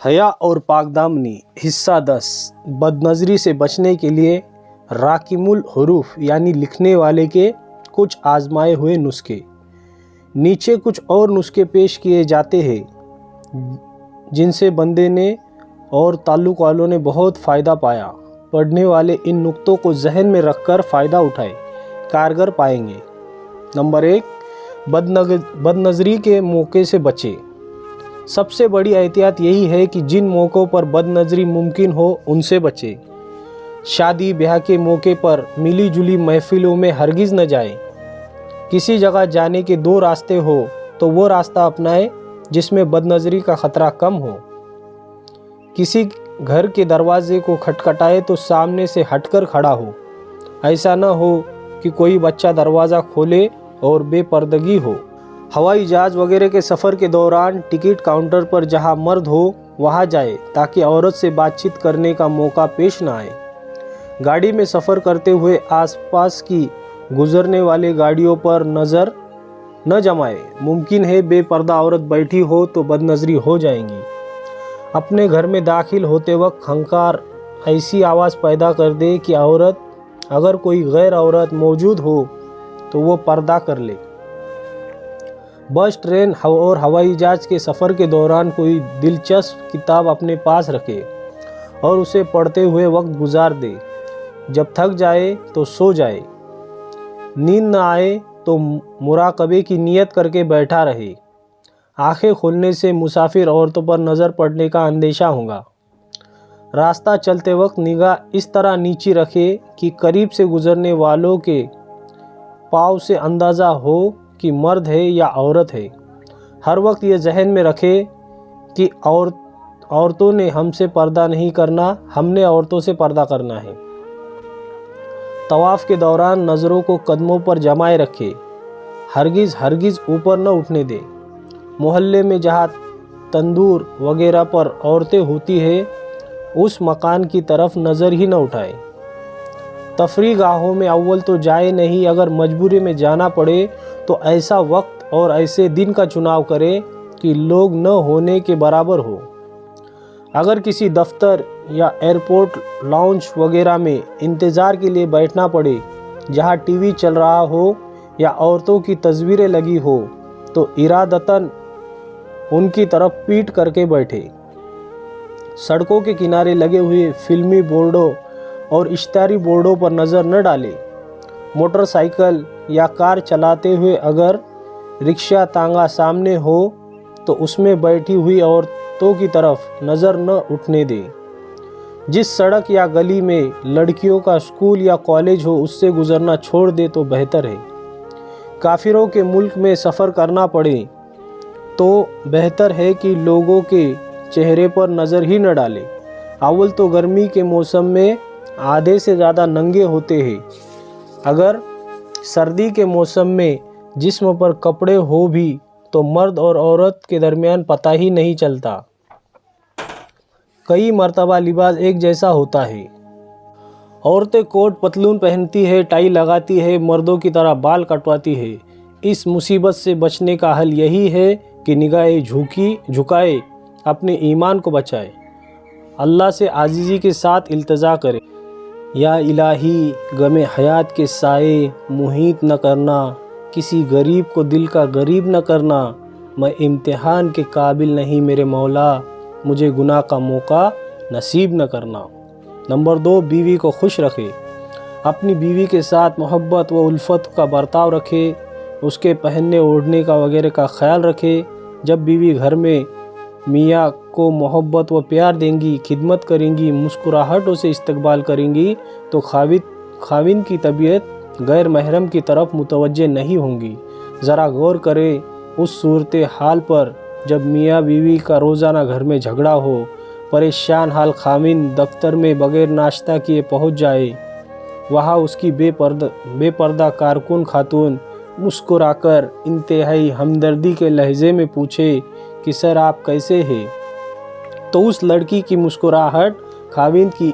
हया और पाकदामनी हिस्सा 10 बदनज़री से बचने के लिए राकिमुल हुरूफ यानी लिखने वाले के कुछ आजमाए हुए नुस्खे। नीचे कुछ और नुस्खे पेश किए जाते हैं जिनसे बंदे ने और ताल्लुक़ वालों ने बहुत फ़ायदा पाया। पढ़ने वाले इन नुक्तों को जहन में रखकर फ़ायदा उठाए, कारगर पाएंगे। नंबर 1, बदनज़री के मौके से बचे। सबसे बड़ी एहतियात यही है कि जिन मौक़ों पर बदनज़री मुमकिन हो उनसे बचे। शादी ब्याह के मौके पर मिली जुली महफ़िलों में हरगिज़ न जाए। किसी जगह जाने के 2 रास्ते हो तो वो रास्ता अपनाए जिसमें बदनज़री का ख़तरा कम हो। किसी घर के दरवाजे को खटखटाए तो सामने से हटकर खड़ा हो। ऐसा न हो कि कोई बच्चा दरवाज़ा खोले और बेपर्दगी हो। हवाई जहाज़ वगैरह के सफ़र के दौरान टिकट काउंटर पर जहां मर्द हो वहां जाए ताकि औरत से बातचीत करने का मौका पेश न आए। गाड़ी में सफ़र करते हुए आसपास की गुजरने वाले गाड़ियों पर नज़र न जमाए। मुमकिन है बेपर्दा औरत बैठी हो तो बदनज़री हो जाएंगी। अपने घर में दाखिल होते वक्त खंकार ऐसी आवाज़ पैदा कर दे कि अगर कोई गैर औरत मौजूद हो तो वो पर्दा कर ले। बस, ट्रेन और हवाई जहाज़ के सफ़र के दौरान कोई दिलचस्प किताब अपने पास रखे और उसे पढ़ते हुए वक्त गुजार दे। जब थक जाए तो सो जाए। नींद न आए तो मुराकबे की नीयत करके बैठा रहे। आंखें खोलने से मुसाफिर औरतों पर नज़र पड़ने का अंदेशा होगा। रास्ता चलते वक्त निगाह इस तरह नीची रखे कि करीब से गुजरने वालों के पाँव से अंदाज़ा हो कि मर्द है या औरत है। हर वक्त ये जहन में रखे कि औरतों ने हमसे पर्दा नहीं करना, हमने औरतों से पर्दा करना है। तवाफ़ के दौरान नज़रों को कदमों पर जमाए रखे। हरगिज़ ऊपर न उठने दे। मोहल्ले में जहाँ तंदूर वगैरह पर औरतें होती है उस मकान की तरफ नज़र ही न उठाए। तफरी गाहों में अव्वल तो जाए नहीं, अगर मजबूरी में जाना पड़े तो ऐसा वक्त और ऐसे दिन का चुनाव करे कि लोग न होने के बराबर हो। अगर किसी दफ्तर या एयरपोर्ट लाउंज वगैरह में इंतज़ार के लिए बैठना पड़े जहाँ टीवी चल रहा हो या औरतों की तस्वीरें लगी हो तो इरादतन उनकी तरफ पीठ करके बैठे। सड़कों के किनारे लगे हुए फिल्मी बोर्डों और इश्तारी बोर्डों पर नज़र न डाले। मोटरसाइकिल या कार चलाते हुए अगर रिक्शा तांगा सामने हो तो उसमें बैठी हुई औरतों की तरफ नज़र न उठने दे। जिस सड़क या गली में लड़कियों का स्कूल या कॉलेज हो उससे गुजरना छोड़ दे तो बेहतर है। काफिरों के मुल्क में सफ़र करना पड़े तो बेहतर है कि लोगों के चेहरे पर नज़र ही न डाले। अव्वल तो गर्मी के मौसम में आधे से ज़्यादा नंगे होते हैं। अगर सर्दी के मौसम में जिस्म पर कपड़े हो भी तो मर्द और औरत के दरमियान पता ही नहीं चलता। कई मर्तबा लिबास एक जैसा होता है। औरतें कोट पतलून पहनती है, टाई लगाती है, मर्दों की तरह बाल कटवाती है। इस मुसीबत से बचने का हल यही है कि निगाहें झुकाए अपने ईमान को बचाए, अल्लाह से आजिज़ी के साथ इल्तिजा करे। या इलाही, गमे हयात के साए मुहीत न करना, किसी गरीब को दिल का गरीब न करना। मैं इम्तिहान के काबिल नहीं मेरे मौला, मुझे गुनाह का मौका नसीब न करना। नंबर 2, बीवी को खुश रखे। अपनी बीवी के साथ मोहब्बत व उल्फत का बर्ताव रखे। उसके पहनने ओढ़ने का वगैरह का ख्याल रखे। जब बीवी घर में मियाँ को मोहब्बत व प्यार देंगी, खिदमत करेंगी, मुस्कुराहटों से इस्तकबाल करेंगी तो खाविन की तबीयत गैर महरम की तरफ मुतवज्जे नहीं होंगी। ज़रा गौर करें उस सूरत हाल पर जब मियाँ बीवी का रोज़ाना घर में झगड़ा हो, परेशान हाल खाविन दफ्तर में बगैर नाश्ता किए पहुँच जाए। वहाँ उसकी बेपर्दा कारकुन खातून मुस्कुराकर इंतहाई हमदर्दी के लहजे में पूछे कि सर आप कैसे हैं, तो उस लड़की की मुस्कुराहट खाविन की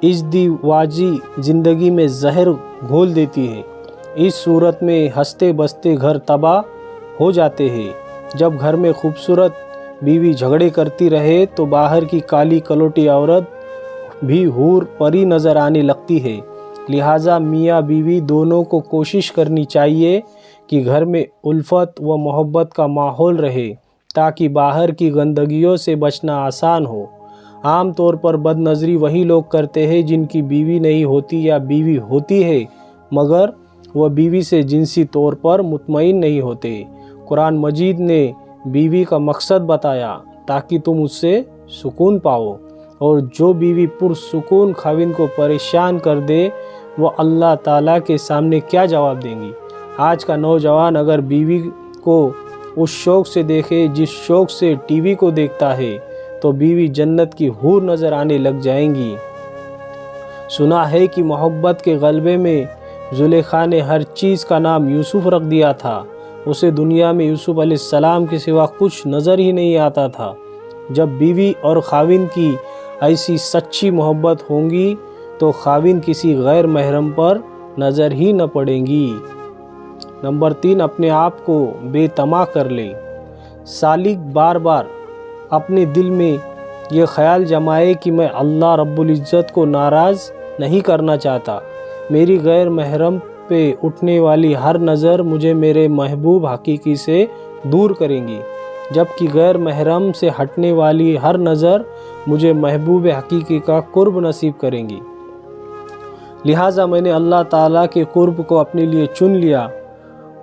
इज़्दिवाजी ज़िंदगी में जहर घोल देती है। इस सूरत में हंसते बसते घर तबाह हो जाते हैं। जब घर में खूबसूरत बीवी झगड़े करती रहे तो बाहर की काली कलोटी औरत भी हूर परी नज़र आने लगती है। लिहाजा मियाँ बीवी दोनों को कोशिश करनी चाहिए कि घर में उल्फत व मोहब्बत का माहौल रहे ताकि बाहर की गंदगियों से बचना आसान हो। आम तौर पर बदनज़री वही लोग करते हैं जिनकी बीवी नहीं होती या बीवी होती है मगर वह बीवी से जिनसी तौर पर मुतमईन नहीं होते। कुरान मजीद ने बीवी का मकसद बताया ताकि तुम उससे सुकून पाओ, और जो बीवी पुरसुकून खाविन को परेशान कर दे वह अल्लाह ताला के सामने क्या जवाब देंगी। आज का नौजवान अगर बीवी को उस शौक़ से देखे जिस शौक़ से टीवी को देखता है तो बीवी जन्नत की हूर नज़र आने लग जाएंगी। सुना है कि मोहब्बत के गलबे में जुलेखा ने हर चीज़ का नाम यूसुफ रख दिया था। उसे दुनिया में यूसुफ अलैहिस्सलाम के सिवा कुछ नज़र ही नहीं आता था। जब बीवी और खाविन की ऐसी सच्ची मोहब्बत होंगी तो खाविन किसी गैर महरम पर नज़र ही न पड़ेंगी। नंबर 3, अपने आप को बेतमा कर ले। सालिक बार बार अपने दिल में ये ख्याल जमाए कि मैं अल्लाह रब्बुल इज़्ज़त को नाराज़ नहीं करना चाहता। मेरी गैर महरम पे उठने वाली हर नज़र मुझे मेरे महबूब हकीकी से दूर करेंगी, जबकि गैर महरम से हटने वाली हर नज़र मुझे महबूब हकीकी का कुर्ब नसीब करेंगी। लिहाजा मैंने अल्लाह ताला के कुर्ब को अपने लिए चुन लिया।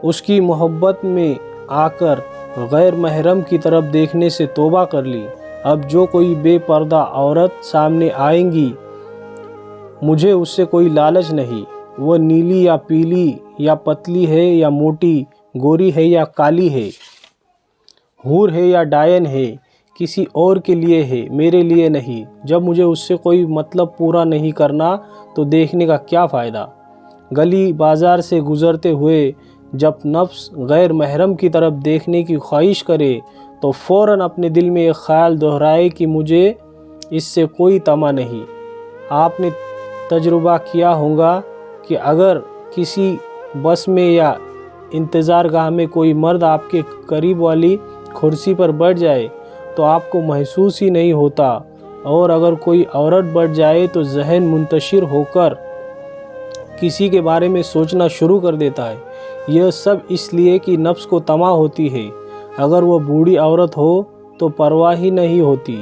उसकी मोहब्बत में आकर गैर महरम की तरफ देखने से तौबा कर ली। अब जो कोई बेपर्दा औरत सामने आएंगी मुझे उससे कोई लालच नहीं। वह नीली या पीली या पतली है या मोटी, गोरी है या काली है, हूर है या डायन है, किसी और के लिए है, मेरे लिए नहीं। जब मुझे उससे कोई मतलब पूरा नहीं करना तो देखने का क्या फ़ायदा। गली बाज़ार से गुज़रते हुए जब नफ्स गैर महरम की तरफ देखने की ख्वाहिश करे तो फ़ौरन अपने दिल में एक ख़्याल दोहराए कि मुझे इससे कोई तमा नहीं। आपने तजुर्बा किया होगा कि अगर किसी बस में या इंतज़ार गाह में कोई मर्द आपके करीब वाली कुर्सी पर बैठ जाए तो आपको महसूस ही नहीं होता, और अगर कोई औरत बैठ जाए तो जहन मुंतशिर होकर किसी के बारे में सोचना शुरू कर देता है। यह सब इसलिए कि नफ्स को तमा होती है। अगर वह बूढ़ी औरत हो तो परवाह ही नहीं होती।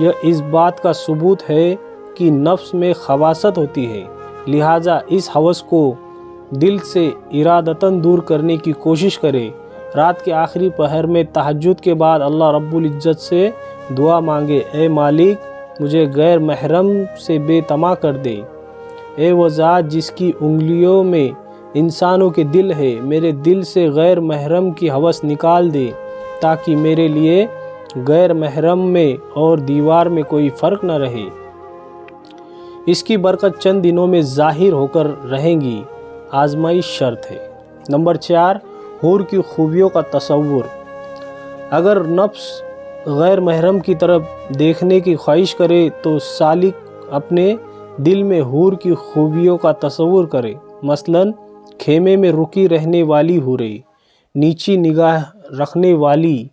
यह इस बात का सबूत है कि नफ्स में खबासत होती है। लिहाजा इस हवस को दिल से इरादतन दूर करने की कोशिश करें। रात के आखिरी पहर में तहज्जुद के बाद अल्लाह रब्बुल इज़्ज़त से दुआ मांगे, ए मालिक मुझे गैर महरम से बेतमा कर दे। ए वो ज़ात जिसकी उंगलियों में इंसानों के दिल है, मेरे दिल से गैर महरम की हवस निकाल दे ताकि मेरे लिए गैर महरम में और दीवार में कोई फ़र्क न रहे। इसकी बरकत चंद दिनों में ज़ाहिर होकर रहेंगी। आजमाइश शर्त है। नंबर 4, हूर की खूबियों का तसव्वुर। अगर नफ्स गैर महरम की तरफ देखने की ख्वाहिश करे तो सालिक अपने दिल में हूर की खूबियों का तसव्वुर करे। मसलन खेमे में रुकी रहने वाली हूरें, नीची निगाह रखने वाली,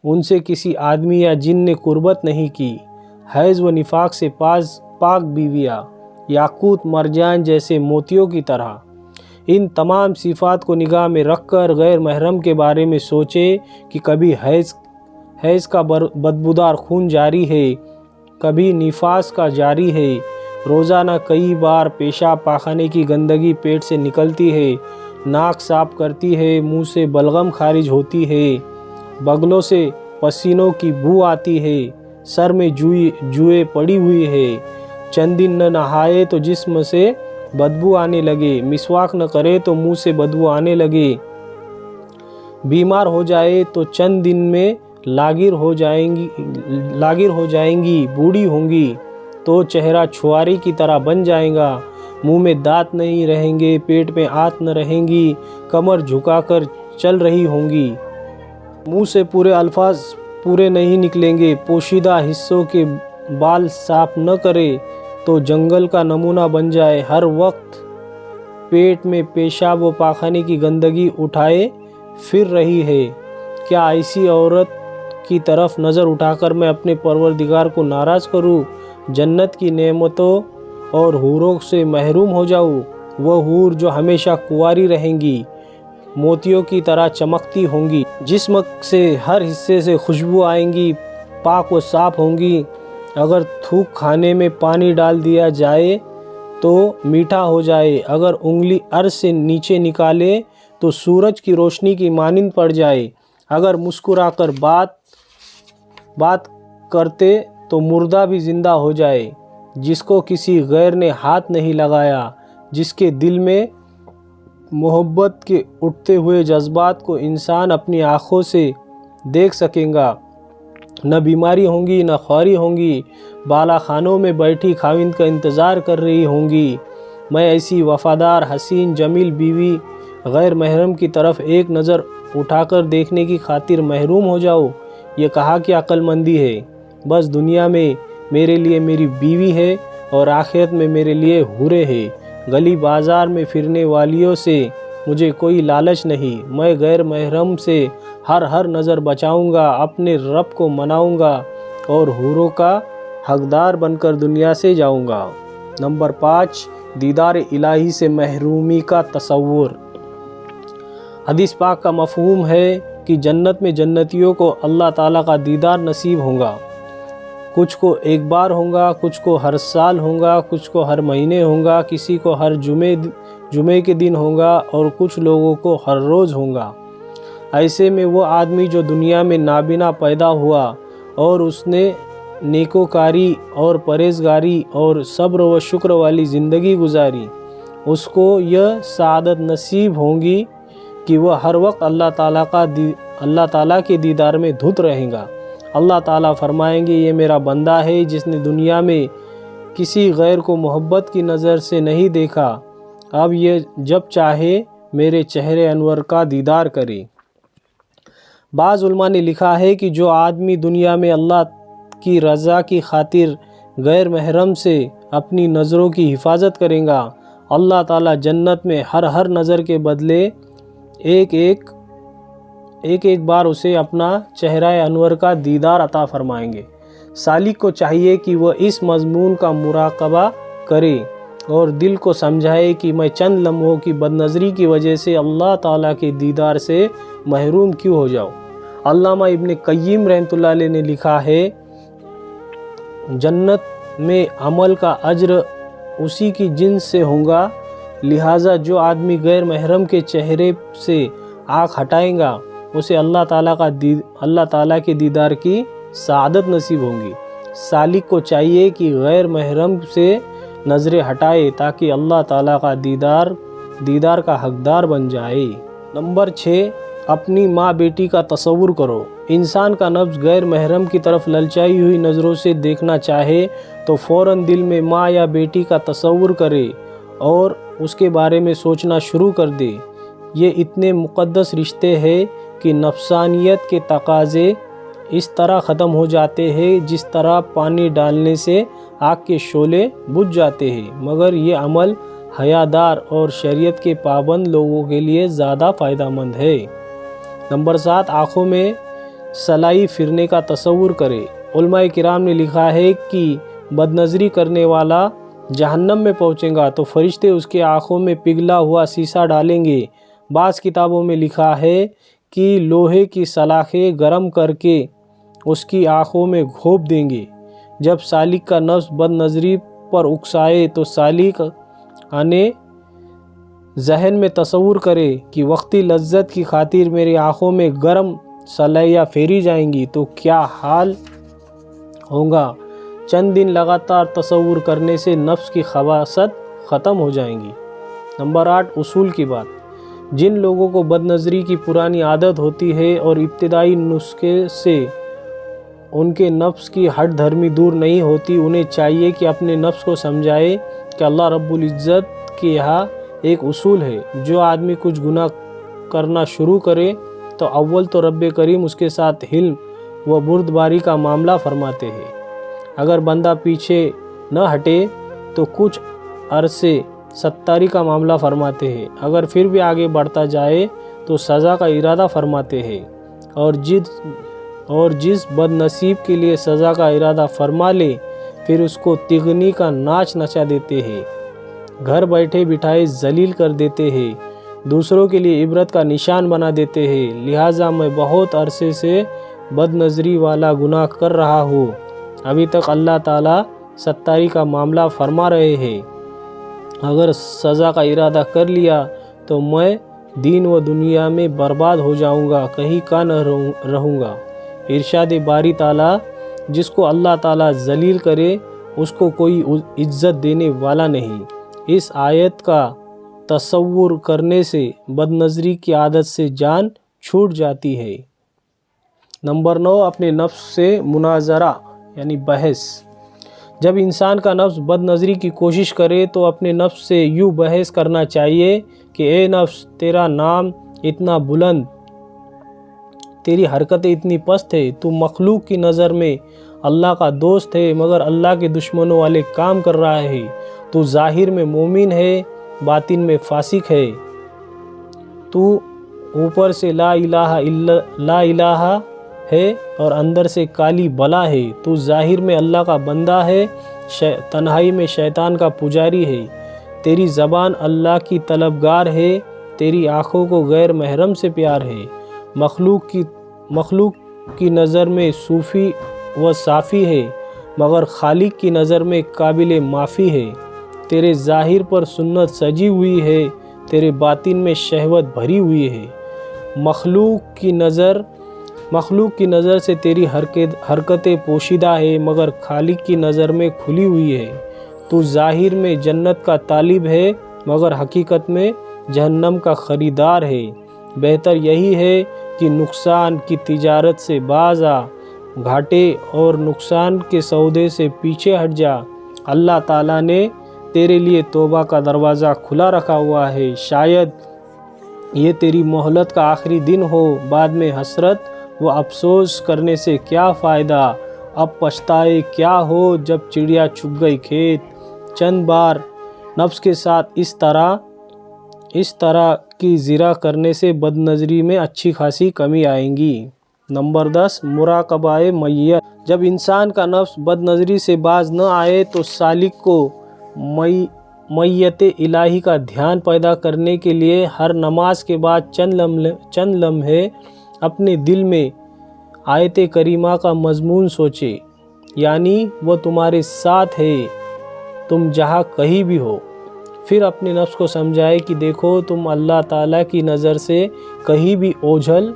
उनसे किसी आदमी या जिन ने कुर्बत नहीं की, हैज़ व निफाक से पाक बीवियाँ, याकूत मरजान जैसे मोतियों की तरह। इन तमाम सिफ़ात को निगाह में रखकर गैर महरम के बारे में सोचे कि कभी हैज़ का बदबूदार खून जारी है, कभी निफास का जारी है, रोज़ाना कई बार पेशाब पाखाने की गंदगी पेट से निकलती है, नाक साफ करती है, मुंह से बलगम खारिज होती है, बगलों से पसीनों की बू आती है, सर में जुएँ पड़ी हुई है, चंद दिन न नहाए तो जिस्म से बदबू आने लगे, मिसवाक न करे तो मुंह से बदबू आने लगे, बीमार हो जाए तो चंद दिन में लागिर हो जाएंगी, बूढ़ी होंगी तो चेहरा छुआरी की तरह बन जाएगा, मुंह में दांत नहीं रहेंगे, पेट में आंत न रहेंगी, कमर झुकाकर चल रही होंगी, मुंह से पूरे अल्फाज पूरे नहीं निकलेंगे, पोशीदा हिस्सों के बाल साफ न करे तो जंगल का नमूना बन जाए, हर वक्त पेट में पेशाब व पाखाने की गंदगी उठाए फिर रही है। क्या ऐसी औरत کی طرف نظر اٹھا کر میں اپنے پروردگار کو ناراض کروں، جنت کی نعمتوں اور حوروں سے محروم ہو جاؤں؟ وہ حور جو ہمیشہ کنواری رہیں گی، موتیوں کی طرح چمکتی ہوں گی، جسم سے ہر حصے سے خوشبو آئیں گی، پاک و صاف ہوں گی۔ اگر تھوک کھانے میں پانی ڈال دیا جائے تو میٹھا ہو جائے، اگر انگلی عرض سے نیچے نکالے تو سورج کی روشنی کی مانند پڑ جائے، اگر مسکرا کر بات کرتے تو مردہ بھی زندہ ہو جائے، جس کو کسی غیر نے ہاتھ نہیں لگایا، جس کے دل میں محبت کے اٹھتے ہوئے جذبات کو انسان اپنی آنکھوں سے دیکھ سکے گا۔ نہ بیماری ہوں گی، نہ خواری ہوں گی، بالا خانوں میں بیٹھی خاوند کا انتظار کر رہی ہوں گی۔ میں ایسی وفادار، حسین، جمیل بیوی غیر محرم کی طرف ایک نظر اٹھا کر دیکھنے کی خاطر محروم ہو جاؤ، یہ کہا کہ عقل مندی ہے۔ بس دنیا میں میرے لیے میری بیوی ہے اور آخرت میں میرے لیے حوریں ہیں۔ گلی بازار میں پھرنے والیوں سے مجھے کوئی لالچ نہیں، میں غیر محرم سے ہر نظر بچاؤں گا، اپنے رب کو مناؤں گا اور حوروں کا حقدار بن کر دنیا سے جاؤں گا۔ نمبر 5، دیدار الہی سے محرومی کا تصور۔ حدیث پاک کا مفہوم ہے کہ جنت میں جنتیوں کو اللہ تعالیٰ کا دیدار نصیب ہوگا۔ کچھ کو ایک بار ہوگا، کچھ کو ہر سال ہوگا، کچھ کو ہر مہینے ہوگا، کسی کو ہر جمعے کے دن ہوگا اور کچھ لوگوں کو ہر روز ہوگا۔ ایسے میں وہ آدمی جو دنیا میں نابینا پیدا ہوا اور اس نے نیکوکاری اور پرہیزگاری اور صبر و شکر والی زندگی گزاری، اس کو یہ سعادت نصیب ہوگی کہ وہ ہر وقت اللہ تعالیٰ کے دیدار میں دھت رہے گا۔ اللہ تعالیٰ فرمائیں گے، یہ میرا بندہ ہے جس نے دنیا میں کسی غیر کو محبت کی نظر سے نہیں دیکھا، اب یہ جب چاہے میرے چہرے انور کا دیدار کرے۔ بعض علماء نے لکھا ہے کہ جو آدمی دنیا میں اللہ کی رضا کی خاطر غیر محرم سے اپنی نظروں کی حفاظت کرے گا، اللہ تعالیٰ جنت میں ہر نظر کے بدلے ایک بار اسے اپنا چہرہ انور کا دیدار عطا فرمائیں گے۔ سالک کو چاہیے کہ وہ اس مضمون کا مراقبہ کرے اور دل کو سمجھائے کہ میں چند لمحوں کی بد نظری کی وجہ سے اللہ تعالیٰ کے دیدار سے محروم کیوں ہو جاؤں۔ علامہ ابن قیم رحمۃ اللہ علیہ نے لکھا ہے، جنت میں عمل کا اجر اسی کی جنس سے ہوگا، لہٰذا جو آدمی غیر محرم کے چہرے سے آنکھ ہٹائے گا اسے اللہ تعالیٰ کے دیدار کی سعادت نصیب ہوگی۔ سالک کو چاہیے کہ غیر محرم سے نظریں ہٹائے تاکہ اللہ تعالیٰ کا دیدار کا حقدار بن جائے۔ نمبر 6، اپنی ماں بیٹی کا تصور کرو۔ انسان کا نفس غیر محرم کی طرف للچائی ہوئی نظروں سے دیکھنا چاہے تو فوراً دل میں ماں یا بیٹی کا تصور کرے اور اس کے بارے میں سوچنا شروع کر دے۔ یہ اتنے مقدس رشتے ہیں کہ نفسانیت کے تقاضے اس طرح ختم ہو جاتے ہیں جس طرح پانی ڈالنے سے آگ کے شعلے بجھ جاتے ہیں، مگر یہ عمل حیادار اور شریعت کے پابند لوگوں کے لیے زیادہ فائدہ مند ہے۔ نمبر 7، آنکھوں میں سلائی پھرنے کا تصور کرے۔ علماء کرام نے لکھا ہے کہ بد نظری کرنے والا جہنم میں پہنچے گا تو فرشتے اس کے آنکھوں میں پگھلا ہوا سیسہ ڈالیں گے۔ بعض کتابوں میں لکھا ہے کہ لوہے کی سلاخیں گرم کر کے اس کی آنکھوں میں گھونپ دیں گے۔ جب سالک کا نفس بد نظری پر اکسائے تو سالک اپنے ذہن میں تصور کرے کہ وقتی لذت کی خاطر میری آنکھوں میں گرم سلائیاں پھیری جائیں گی تو کیا حال ہوگا۔ چند دن لگاتار تصور کرنے سے نفس کی خباثت ختم ہو جائیں گی۔ نمبر 8، اصول کی بات۔ جن لوگوں کو بد نظری کی پرانی عادت ہوتی ہے اور ابتدائی نسخے سے ان کے نفس کی ہٹ دھرمی دور نہیں ہوتی، انہیں چاہیے کہ اپنے نفس کو سمجھائے کہ اللہ رب العزت کے یہاں ایک اصول ہے، جو آدمی کچھ گناہ کرنا شروع کرے تو اول تو رب کریم اس کے ساتھ حلم و بردباری کا معاملہ فرماتے ہیں۔ اگر بندہ پیچھے نہ ہٹے تو کچھ عرصے ستاری کا معاملہ فرماتے ہیں، اگر پھر بھی آگے بڑھتا جائے تو سزا کا ارادہ فرماتے ہیں، اور اور جس بد نصیب کے لیے سزا کا ارادہ فرما لے پھر اس کو تغنی کا ناچ نچا دیتے ہیں، گھر بیٹھے بٹھائے ذلیل کر دیتے ہیں، دوسروں کے لیے عبرت کا نشان بنا دیتے ہیں۔ لہٰذا میں بہت عرصے سے بد نظری والا گناہ کر رہا ہوں، ابھی تک اللہ تعالیٰ ستاری کا معاملہ فرما رہے ہیں۔ اگر سزا کا ارادہ کر لیا تو میں دین و دنیا میں برباد ہو جاؤں گا، کہیں کا نہ رہوں گا۔ ارشاد باری تعالیٰ، جس کو اللہ تعالیٰ ذلیل کرے اس کو کوئی عزت دینے والا نہیں۔ اس آیت کا تصور کرنے سے بد نظری کی عادت سے جان چھوٹ جاتی ہے۔ نمبر 9، اپنے نفس سے مناظرہ یعنی بحث۔ جب انسان کا نفس بد نظری کی کوشش کرے تو اپنے نفس سے یوں بحث کرنا چاہیے کہ اے نفس، تیرا نام اتنا بلند، تیری حرکتیں اتنی پست ہے، تو مخلوق کی نظر میں اللہ کا دوست ہے مگر اللہ کے دشمنوں والے کام کر رہا ہے، تو ظاہر میں مومن ہے باطن میں فاسق ہے، تو اوپر سے لا الہ ہے اور اندر سے کالی بلا ہے، تو ظاہر میں اللہ کا بندہ ہے، تنہائی میں شیطان کا پجاری ہے، تیری زبان اللہ کی طلبگار ہے، تیری آنکھوں کو غیر محرم سے پیار ہے، مخلوق کی نظر میں صوفی و صافی ہے مگر خالق کی نظر میں قابل معافی ہے، تیرے ظاہر پر سنت سجی ہوئی ہے، تیرے باطن میں شہوت بھری ہوئی ہے، مخلوق کی نظر سے تیری حرکتیں پوشیدہ ہے مگر خالق کی نظر میں کھلی ہوئی ہے، تو ظاہر میں جنت کا طالب ہے مگر حقیقت میں جہنم کا خریدار ہے۔ بہتر یہی ہے کہ نقصان کی تجارت سے باز آ، گھاٹے اور نقصان کے سودے سے پیچھے ہٹ جا، اللہ تعالیٰ نے تیرے لیے توبہ کا دروازہ کھلا رکھا ہوا ہے، شاید یہ تیری مہلت کا آخری دن ہو، بعد میں حسرت و افسوس کرنے سے کیا فائدہ، اب پچھتائے کیا ہو جب چڑیا چھپ گئی کھیت۔ چند بار نفس کے ساتھ اس طرح کی زرا کرنے سے بد نظری میں اچھی خاصی کمی آئیں گی۔ نمبر 10، مراقبہ میت۔ جب انسان کا نفس بد نظری سے باز نہ آئے تو سالک کو میت الہی کا دھیان پیدا کرنے کے لیے ہر نماز کے بعد چند لمحے اپنے دل میں آیت کریمہ کا مضمون سوچے، یعنی وہ تمہارے ساتھ ہے تم جہاں کہیں بھی ہو۔ پھر اپنے نفس کو سمجھائے کہ دیکھو تم اللہ تعالیٰ کی نظر سے کہیں بھی اوجھل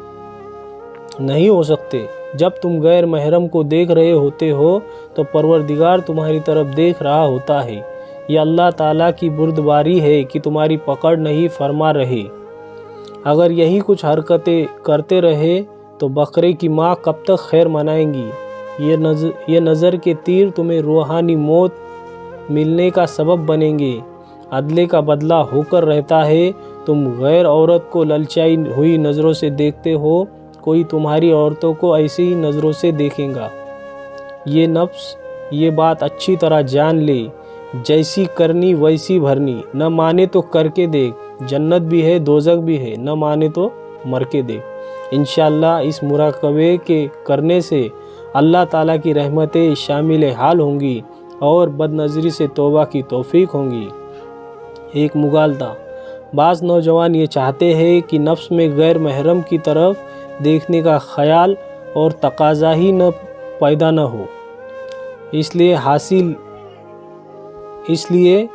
نہیں ہو سکتے، جب تم غیر محرم کو دیکھ رہے ہوتے ہو تو پروردگار تمہاری طرف دیکھ رہا ہوتا ہے، یہ اللہ تعالیٰ کی بردباری ہے کہ تمہاری پکڑ نہیں فرما رہے۔ اگر یہی کچھ حرکتیں کرتے رہے تو بقرے کی ماں کب تک خیر منائیں گی؟ یہ نظر کے تیر تمہیں روحانی موت ملنے کا سبب بنیں گے۔ عدلے کا بدلہ ہو کر رہتا ہے، تم غیر عورت کو للچائی ہوئی نظروں سے دیکھتے ہو، کوئی تمہاری عورتوں کو ایسی نظروں سے دیکھے گا۔ یہ نفس یہ بات اچھی طرح جان لے، جیسی کرنی ویسی بھرنی، نہ مانے تو کر کے دیکھ، جنت بھی ہے دوزخ بھی ہے، نہ مانے تو مر کے دیکھ۔ انشاءاللہ اس مراقبے کے کرنے سے اللہ تعالیٰ کی رحمتیں شامل حال ہوں گی اور بد نظری سے توبہ کی توفیق ہوں گی۔ ایک مغالطہ، بعض نوجوان یہ چاہتے ہیں کہ نفس میں غیر محرم کی طرف دیکھنے کا خیال اور تقاضا ہی پیدا نہ ہو، اس لیے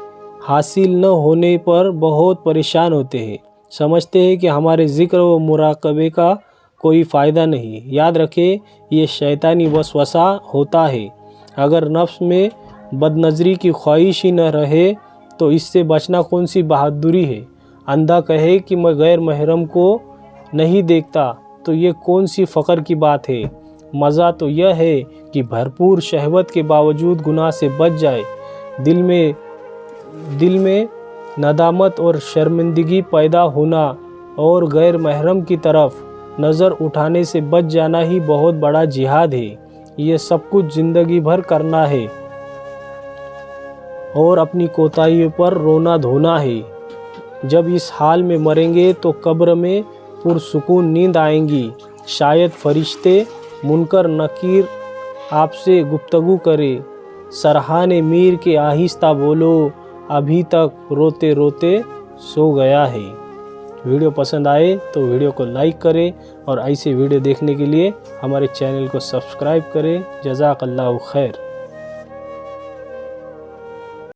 حاصل نہ ہونے پر بہت پریشان ہوتے ہیں، سمجھتے ہیں کہ ہمارے ذکر و مراقبے کا کوئی فائدہ نہیں۔ یاد رکھیں یہ شیطانی وسوسہ ہوتا ہے، اگر نفس میں بد نظری کی خواہش ہی نہ رہے تو اس سے بچنا کون سی بہادری ہے۔ اندھا کہے کہ میں غیر محرم کو نہیں دیکھتا تو یہ کون سی فخر کی بات ہے۔ مزہ تو یہ ہے کہ بھرپور شہوت کے باوجود گناہ سے بچ جائے، دل میں ندامت اور شرمندگی پیدا ہونا اور غیر محرم کی طرف نظر اٹھانے سے بچ جانا ہی بہت بڑا جہاد ہے۔ یہ سب کچھ زندگی بھر کرنا ہے اور اپنی کوتاہیوں پر رونا دھونا ہے۔ جب اس حال میں مریں گے تو قبر میں پرسکون نیند آئیں گی، شاید فرشتے मुनकर नकीर आपसे गुफ्तगू करे, सरहाने मीर के आहिस्ता बोलो, अभी तक रोते रोते सो गया है। वीडियो पसंद आए तो वीडियो को लाइक करें और ऐसे वीडियो देखने के लिए हमारे चैनल को सब्सक्राइब करें। जज़ाकल्लाहु खैर।